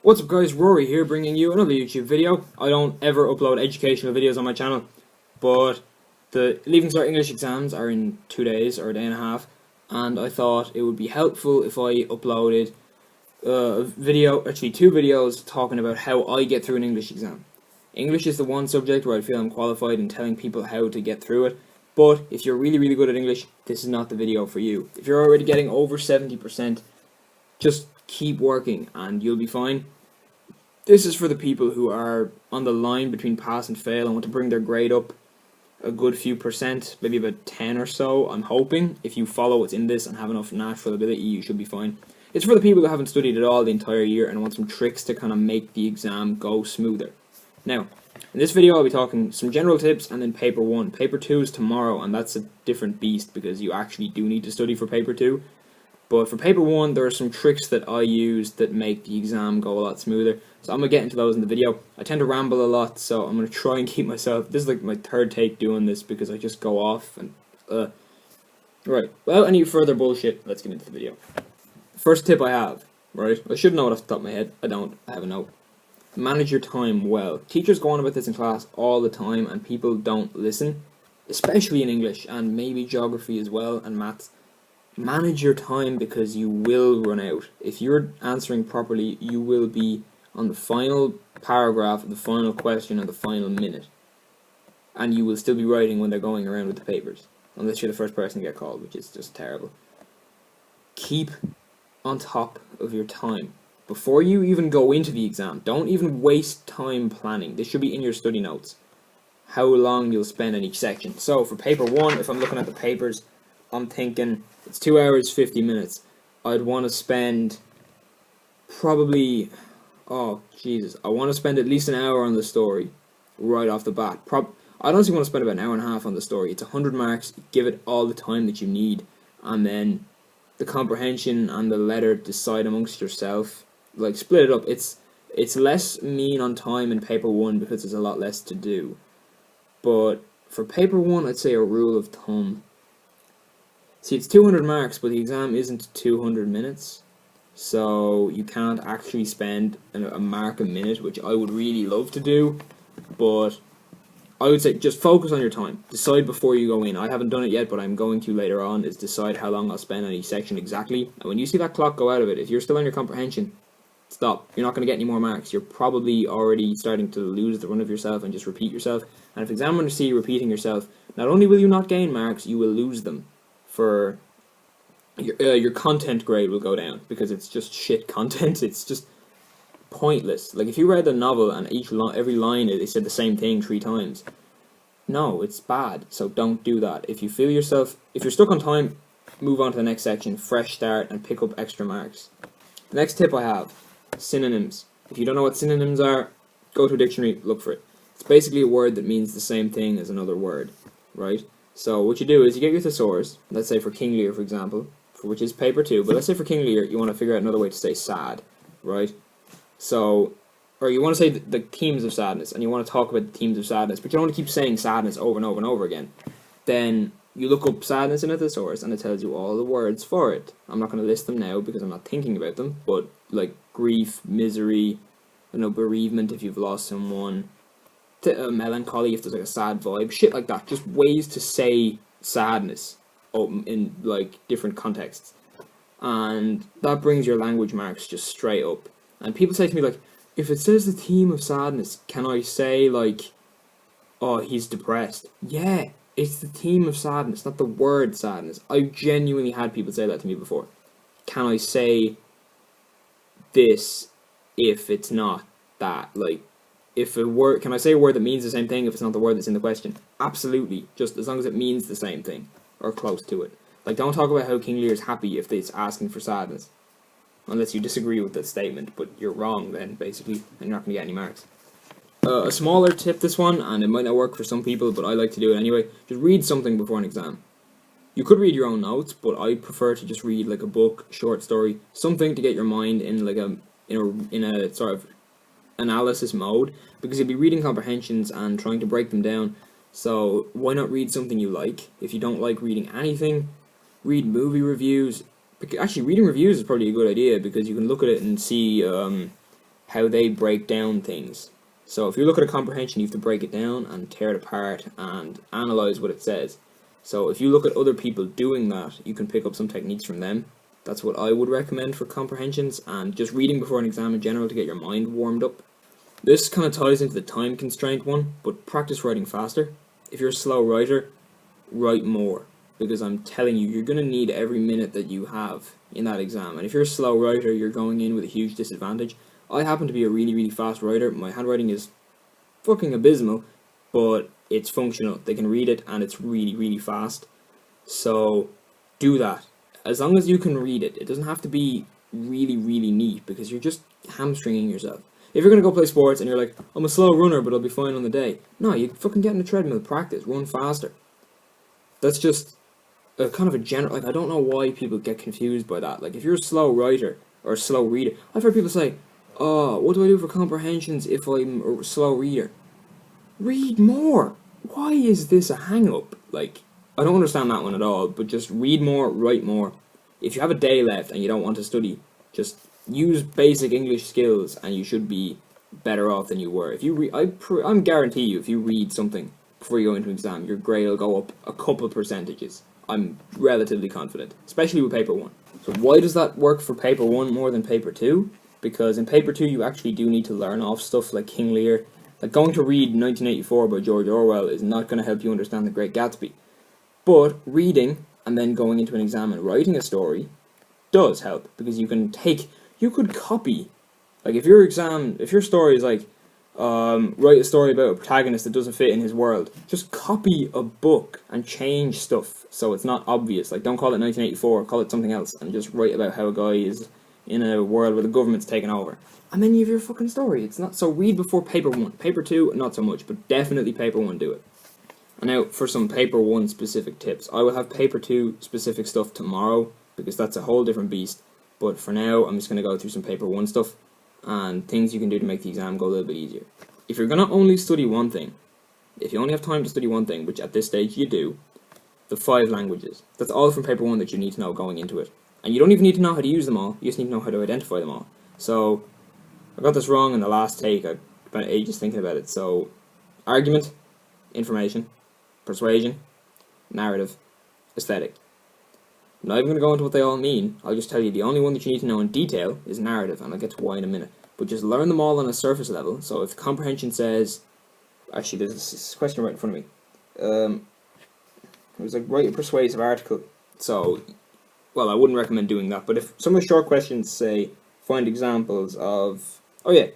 What's up guys, Rory here bringing you another YouTube video. I don't ever upload educational videos on my channel, but the Leaving Cert English exams are in 2 days or a day and a half, and I thought it would be helpful if I uploaded a video, actually 2 videos, talking about how I get through an English exam. English is the one subject where I feel I'm qualified in telling people how to get through it, but if you're really good at English, this is not the video for you. If you're already getting over 70%, just keep working and you'll be fine. This is for the people who are on the line between pass and fail and want to bring their grade up a good few percent, maybe about 10 or so. I'm hoping if you follow what's in this and have enough natural ability, you should be fine. It's for the people who haven't studied at all the entire year and want some tricks to kind of make the exam go smoother. Now, in this video I'll be talking some general tips and then paper 1. Paper 2 is tomorrow, and that's a different beast because you actually do need to study for paper 2. But for paper 1, there are some tricks that I use that make the exam go a lot smoother. So I'm going to get into those in the video. I tend to ramble a lot, so I'm going to try and keep myself... This is like my 3rd take doing this because I just go off and... Right, without any further bullshit, let's get into the video. First tip I have, right? I should know it off the top of my head. I don't. I have a note. Manage your time well. Teachers go on about this in class all the time and people don't listen. Especially in English and maybe geography as well and maths. Manage your time because you will run out. If you're answering properly, you will be on the final paragraph, the final question, and the final minute. And you will still be writing when they're going around with the papers. Unless you're the first person to get called, which is just terrible. Keep on top of your time. Before you even go into the exam, don't even waste time planning. This should be in your study notes. How long you'll spend in each section. So for paper 1, if I'm looking at the papers, I'm thinking it's 2 hours 50 minutes. I'd want to spend probably, oh Jesus, I want to spend at least an hour on the story right off the bat. I honestly want to spend about an hour and a half on the story. It's 100 marks, give it all the time that you need, and then the comprehension and the letter decide amongst yourself. Like, split it up. It's less mean on time in paper 1 because there's a lot less to do. But for paper 1, I'd say a rule of thumb. See, it's 200 marks, but the exam isn't 200 minutes. So you can't actually spend a mark a minute, which I would really love to do. But I would say just focus on your time. Decide before you go in. I haven't done it yet, but I'm going to later on, is decide how long I'll spend on each section exactly. And when you see that clock go out of it, if you're still on your comprehension, stop. You're not going to get any more marks. You're probably already starting to lose the run of yourself and just repeat yourself. And if examiners see you repeating yourself, not only will you not gain marks, you will lose them. For your content grade will go down because it's just shit content. It's just pointless. Like if you read a novel and every line they said the same thing 3 times, no, it's bad. So don't do that. If you feel yourself, if you're stuck on time, move on to the next section, fresh start, and pick up extra marks. The next tip I have, synonyms. If you don't know what synonyms are, go to a dictionary, look for it. It's basically a word that means the same thing as another word, right? So what you do is you get your thesaurus, let's say for King Lear for example, which is paper 2, but let's say for King Lear you want to figure out another way to say sad, right? So, or you want to say the themes of sadness, and you want to talk about the themes of sadness, but you don't want to keep saying sadness over and over and over again. Then you look up sadness in a thesaurus and it tells you all the words for it. I'm not going to list them now because I'm not thinking about them, but like grief, misery, bereavement if you've lost someone, melancholy if there's like a sad vibe, shit like that. Just ways to say sadness in like different contexts, and that brings your language marks just straight up. And people say to me like, if it says the theme of sadness, can I say like, oh, he's depressed? Yeah, it's the theme of sadness, not the word sadness. I genuinely had people say that to me before. Can I say this if it's not that? Like, if a word, can I say a word that means the same thing if it's not the word that's in the question? Absolutely, just as long as it means the same thing, or close to it. Like, don't talk about how King Lear's happy if it's asking for sadness. Unless you disagree with that statement, but you're wrong then, basically, and you're not going to get any marks. A smaller tip, this one, and it might not work for some people, but I like to do it anyway, just read something before an exam. You could read your own notes, but I prefer to just read like a book, short story, something to get your mind in like in a sort of analysis mode, because you'll be reading comprehensions and trying to break them down. So why not read something you like? If you don't like reading anything, read movie reviews. Actually, reading reviews is probably a good idea because you can look at it and see how they break down things. So if you look at a comprehension, you have to break it down and tear it apart and analyze what it says. So if you look at other people doing that, you can pick up some techniques from them. That's what I would recommend for comprehensions, and just reading before an exam in general to get your mind warmed up. This kind of ties into the time constraint one, but practice writing faster. If you're a slow writer, write more, because I'm telling you, you're going to need every minute that you have in that exam. And if you're a slow writer, you're going in with a huge disadvantage. I happen to be a really, really fast writer. My handwriting is fucking abysmal, but it's functional. They can read it and it's really, really fast. So do that. As long as you can read it, it doesn't have to be really, really neat, because you're just hamstringing yourself. If you're going to go play sports and you're like, I'm a slow runner, but I'll be fine on the day. No, you fucking get in a treadmill, practice, run faster. That's just a kind of a general, like, I don't know why people get confused by that. Like, if you're a slow writer or a slow reader, I've heard people say, oh, what do I do for comprehensions if I'm a slow reader? Read more. Why is this a hang-up? Like, I don't understand that one at all, but just read more, write more. If you have a day left and you don't want to study, just use basic English skills and you should be better off than you were. If you I'm guarantee you, if you read something before you go into an exam, your grade will go up a couple percentages. I'm relatively confident, especially with paper 1. So why does that work for paper 1 more than paper 2? Because in paper 2 you actually do need to learn off stuff like King Lear. Like, going to read 1984 by George Orwell is not going to help you understand The Great Gatsby. But reading and then going into an exam and writing a story does help, because you could copy, like, if your story is like, write a story about a protagonist that doesn't fit in his world, just copy a book and change stuff so it's not obvious. Like, don't call it 1984, call it something else, and just write about how a guy is in a world where the government's taken over. And then you have your fucking story. It's not so. Read before paper 1. Paper 2, not so much, but definitely paper 1, do it. And now for some paper 1 specific tips. I will have paper 2 specific stuff tomorrow, because that's a whole different beast. But for now, I'm just going to go through some paper 1 stuff and things you can do to make the exam go a little bit easier. If you're going to only study one thing, if you only have time to study one thing, which at this stage you do, the 5 languages. That's all from paper 1 that you need to know going into it. And you don't even need to know how to use them all, you just need to know how to identify them all. So, I got this wrong in the last take, I spent ages thinking about it. So, argument, information, persuasion, narrative, aesthetic. I'm not even going to go into what they all mean. I'll just tell you the only one that you need to know in detail is narrative, and I'll get to why in a minute. But just learn them all on a surface level. So if comprehension says... Actually, there's this question right in front of me. It was like, write a persuasive article. So, well, I wouldn't recommend doing that. But if some of the short questions say, find examples of... Oh yeah,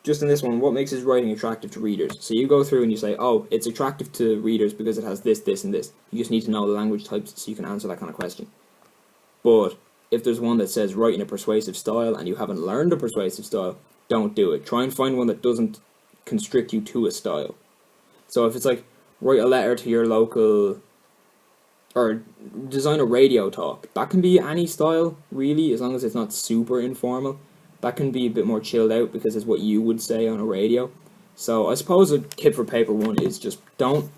just in this one, what makes his writing attractive to readers? So you go through and you say, oh, it's attractive to readers because it has this, this, and this. You just need to know the language types so you can answer that kind of question. But if there's one that says write in a persuasive style and you haven't learned a persuasive style, don't do it. Try and find one that doesn't constrict you to a style. So if it's like, write a letter to your local, or design a radio talk, that can be any style, really, as long as it's not super informal. That can be a bit more chilled out because it's what you would say on a radio. So I suppose a tip for paper 1 is just don't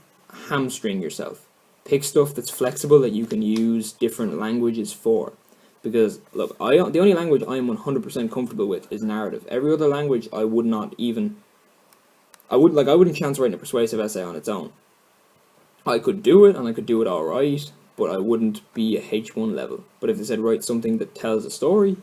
hamstring yourself. Pick stuff that's flexible that you can use different languages for. Because, look, the only language I'm 100% comfortable with is narrative. Every other language I would not even... I wouldn't chance writing a persuasive essay on its own. I could do it, and I could do it alright, but I wouldn't be a H1 level. But if they said write something that tells a story,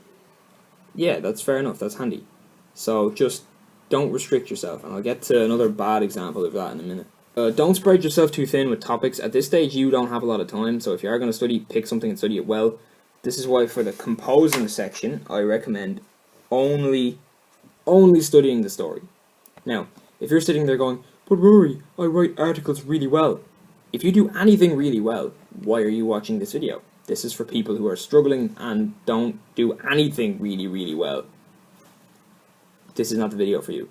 yeah, that's fair enough, that's handy. So just don't restrict yourself, and I'll get to another bad example of that in a minute. Don't spread yourself too thin with topics. At this stage you don't have a lot of time, so if you are going to study, pick something and study it well. This is why for the composing section, I recommend only studying the story. Now, if you're sitting there going, but Rory, I write articles really well. If you do anything really well, why are you watching this video? This is for people who are struggling and don't do anything really, really well. This is not the video for you.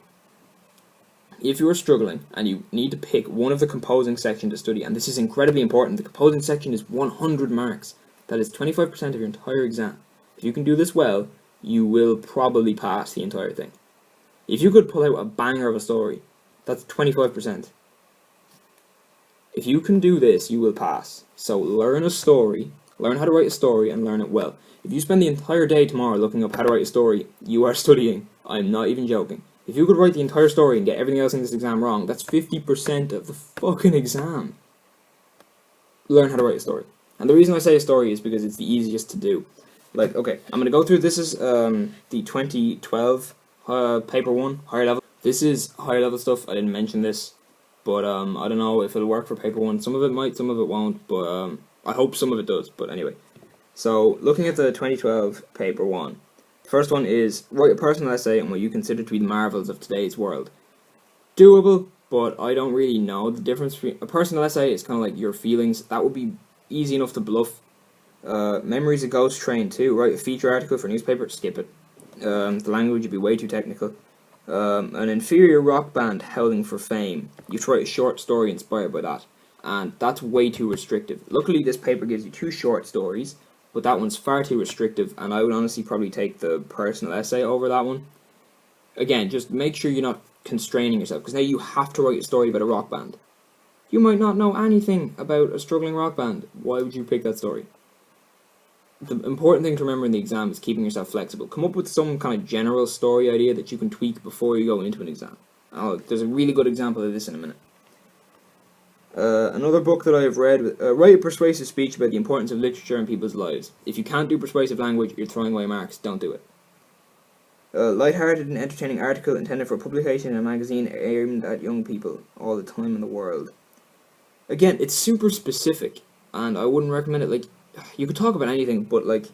If you are struggling and you need to pick one of the composing section to study, and this is incredibly important, the composing section is 100 marks. That is 25% of your entire exam. If you can do this well, you will probably pass the entire thing. If you could pull out a banger of a story, that's 25%. If you can do this, you will pass. So learn a story Learn how to write a story and learn it well. If you spend the entire day tomorrow looking up how to write a story, you are studying. I'm not even joking. If you could write the entire story and get everything else in this exam wrong, that's 50% of the fucking exam. Learn how to write a story. And the reason I say a story is because it's the easiest to do. Like, okay, I'm going to go through, this is the 2012 paper 1, higher level. This is higher level stuff. I didn't mention this, but I don't know if it'll work for paper 1. Some of it might, some of it won't, but I hope some of it does. But anyway, so looking at the 2012 paper 1, the first one is write a personal essay on what you consider to be the marvels of today's world. Doable, but I don't really know the difference between a personal essay. Is kind of like your feelings. That would be easy enough to bluff. Memory's a ghost train too. Write a feature article for a newspaper. Skip it. The language would be way too technical. An inferior rock band howling for fame. You try a short story inspired by that, and that's way too restrictive. Luckily, this paper gives you 2 short stories, but that one's far too restrictive, and I would honestly probably take the personal essay over that one. Again, just make sure you're not constraining yourself, because now you have to write a story about a rock band. You might not know anything about a struggling rock band. Why would you pick that story? The important thing to remember in the exam is keeping yourself flexible. Come up with some kind of general story idea that you can tweak before you go into an exam. There's a really good example of this in a minute. Another book that I have read, write a persuasive speech about the importance of literature in people's lives. If you can't do persuasive language, you're throwing away marks. Don't do it. Light-hearted and entertaining article intended for publication in a magazine aimed at young people all the time in the world. Again, it's super specific, and I wouldn't recommend it. Like, you could talk about anything, but like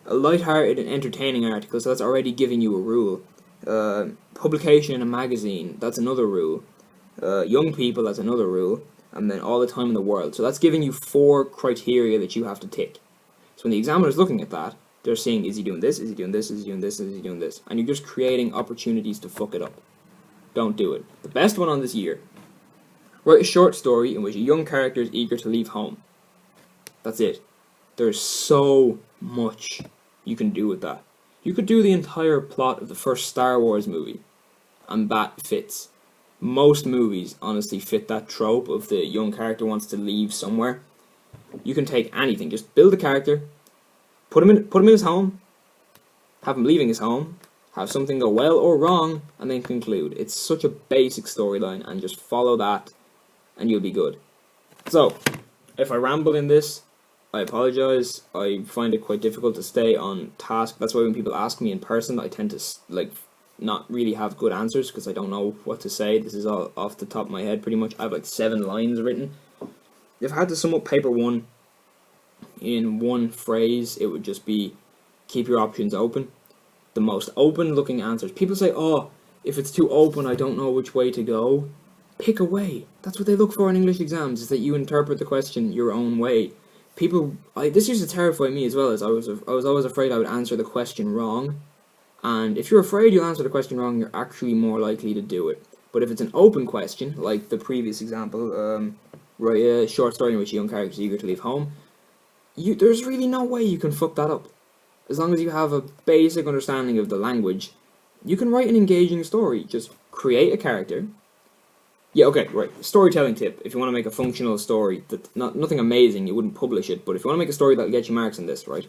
a light-hearted and entertaining article, so that's already giving you a rule. Publication in a magazine, that's another rule. Young people, that's another rule. And then all the time in the world. So that's giving you 4 criteria that you have to tick. So when the examiner's looking at that, they're seeing, is he doing this, is he doing this, is he doing this, is he doing this? And you're just creating opportunities to fuck it up. Don't do it. The best one on this year. Write a short story in which a young character is eager to leave home. That's it. There's so much you can do with that. You could do the entire plot of the first Star Wars movie, and that fits. Most movies honestly fit that trope of the young character wants to leave somewhere. You can take anything, just build a character, put him in his home, have him leaving his home, have something go well or wrong, and then conclude. It's such a basic storyline, and just follow that, and you'll be good. So, if I ramble in this, I apologise. I find it quite difficult to stay on task. That's why when people ask me in person, I tend to not really have good answers, because I don't know what to say. This is all off the top of my head pretty much. I have like 7 lines written. If I had to sum up paper 1 in one phrase, it would just be keep your options open. The most open looking answers. People say, oh, if it's too open I don't know which way to go. Pick a way. That's what they look for in English exams, is that you interpret the question your own way. This used to terrify me as well, as I was always afraid I would answer the question wrong. And if you're afraid you'll answer the question wrong, you're actually more likely to do it. But if it's an open question, like the previous example, write a short story in which a young character is eager to leave home, there's really no way you can fuck that up. As long as you have a basic understanding of the language, you can write an engaging story. Just create a character. Yeah, okay, right. Storytelling tip. If you want to make a functional story, nothing amazing, you wouldn't publish it, but if you want to make a story that'll get you marks in this, right?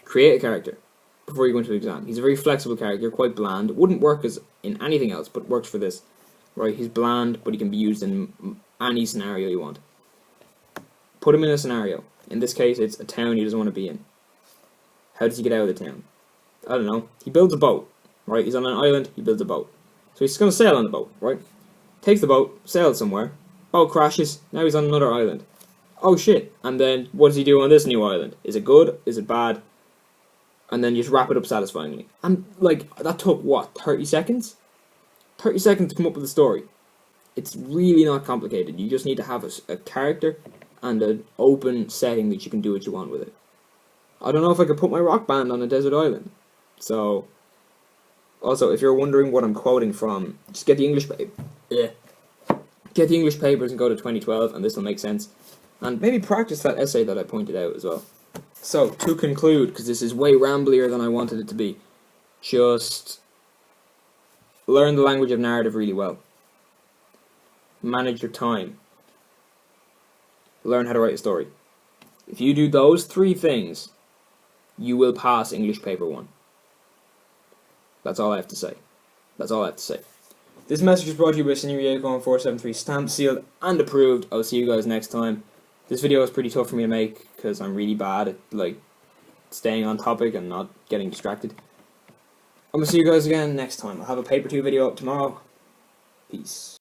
Create a character before you go into the exam. He's a very flexible character, quite bland. Wouldn't work as in anything else, but works for this. Right, he's bland, but he can be used in any scenario you want. Put him in a scenario. In this case, it's a town he doesn't want to be in. How does he get out of the town? I don't know. He builds a boat, right? He's on an island, he builds a boat. So he's going to sail on the boat, right? Takes the boat, sails somewhere. Boat crashes, now he's on another island. Oh shit. And then, what does he do on this new island? Is it good? Is it bad? And then you just wrap it up satisfyingly. And, like, that took, what, 30 seconds? 30 seconds to come up with a story. It's really not complicated. You just need to have a character and an open setting that you can do what you want with it. I don't know if I could put my rock band on a desert island. So, also, if you're wondering what I'm quoting from, just get the English Get the English papers and go to 2012, and this will make sense. And maybe practice that essay that I pointed out as well. So, to conclude, because this is way ramblier than I wanted it to be, just learn the language of narrative really well. Manage your time. Learn how to write a story. If you do those 3 things, you will pass English Paper 1. That's all I have to say. That's all I have to say. This message is brought to you by Senior Unicorn 473, stamped, sealed, and approved. I'll see you guys next time. This video is pretty tough for me to make because I'm really bad at staying on topic and not getting distracted. I'm gonna see you guys again next time. I'll have a paper 2 video up tomorrow. Peace.